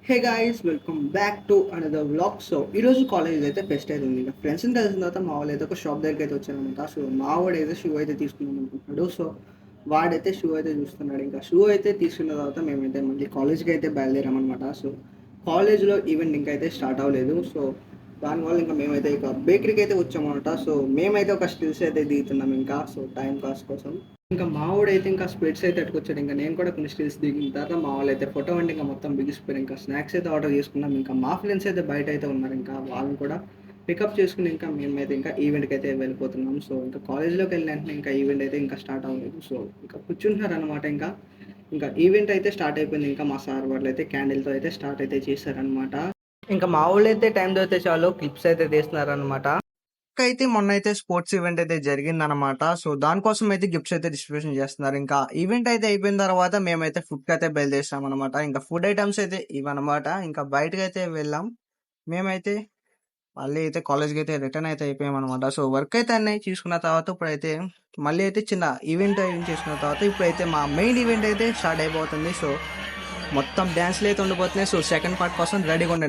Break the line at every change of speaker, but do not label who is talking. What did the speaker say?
Hey guys welcome back to another vlog. So ఈరోజు college అయితే pest అయితే ఉంది. ఇంకా ఫ్రెండ్స్ని కలిసిన తర్వాత మా వాళ్ళు అయితే ఒక షాప్ దగ్గరికి అయితే వచ్చారనమాట. సో మా వాడు అయితే షూ అయితే తీసుకుందాం అనుకుంటున్నాడు. సో వాడైతే షూ అయితే చూస్తున్నాడు. ఇంకా షూ అయితే తీసుకున్న తర్వాత మేమైతే మళ్ళీ కాలేజ్కి అయితే బయలుదేరామన్నమాట. సో కాలేజ్లో ఈవెంట్ ఇంకా అయితే స్టార్ట్ అవ్వలేదు. సో దానివల్ల ఇంకా మేమైతే ఇక బేకరీకి అయితే వచ్చామన్నమాట. సో మేమైతే ఒక స్టిల్స్ అయితే దిగుతున్నాం ఇంకా. సో టైం పాస్ కోసం ఇంకా మావాడైతే ఇంకా స్పెట్స్ అయితే ఎట్టుకొచ్చాడు. ఇంకా నేను కూడా కొన్ని స్టిల్స్ దిగిన తర్వాత మా వాళ్ళు అయితే ఫోటో వండి ఇంకా మొత్తం బిగిసిపోయారు. ఇంకా స్నాక్స్ అయితే ఆర్డర్ చేసుకున్నాం. ఇంకా మా ఫ్రెండ్స్ అయితే బయట అయితే ఉన్నారు. ఇంకా వాళ్ళని కూడా పికప్ చేసుకుని ఇంకా మేమైతే ఇంకా ఈవెంట్కి అయితే వెళ్ళిపోతున్నాం. సో ఇంకా కాలేజ్లోకి వెళ్ళిన వెంటనే ఇంకా ఈవెంట్ అయితే ఇంకా స్టార్ట్ అవ్వలేదు. సో ఇంకా కూర్చుంటున్నారు అనమాట. ఇంకా ఈవెంట్ అయితే స్టార్ట్ అయిపోయింది. ఇంకా మా సార్ వాళ్ళు అయితే క్యాండిల్తో అయితే స్టార్ట్ అయితే చేశారనమాట. ఇంకా మా వాళ్ళు అయితే టైం దొరికితే చాలు క్లిప్స్ అయితే తీస్తున్నారనమాట. అయితే మొన్న అయితే స్పోర్ట్స్ ఈవెంట్ అయితే జరిగిందనమాట. సో దానికోసం అయితే గిఫ్ట్స్ అయితే డిస్ట్రిబ్యూషన్ చేస్తున్నారు. ఇంకా ఈవెంట్ అయితే అయిపోయిన తర్వాత మేమైతే ఫుడ్ కి అయితే బయలుదేరాం అనమాట. ఇంకా ఫుడ్ ఐటమ్స్ అయితే ఇవన్నమాట. ఇంకా బయటకు అయితే వెళ్ళాం. మేమైతే మళ్ళీ అయితే కాలేజ్కి అయితే రిటర్న్ అయితే అయిపోయాం అనమాట. సో వర్క్ అయితే అన్నీ చూసుకున్న తర్వాత ఇప్పుడైతే మళ్ళీ అయితే చిన్న ఈవెంట్ చేసుకున్న తర్వాత ఇప్పుడైతే మా మెయిన్ ఈవెంట్ అయితే స్టార్ట్ అయిపోతుంది. సో మొత్తం డ్యాన్స్లు అయితే ఉండిపోతున్నాయి. సో సెకండ్ పార్ట్ కోసం రెడీగా ఉండండి.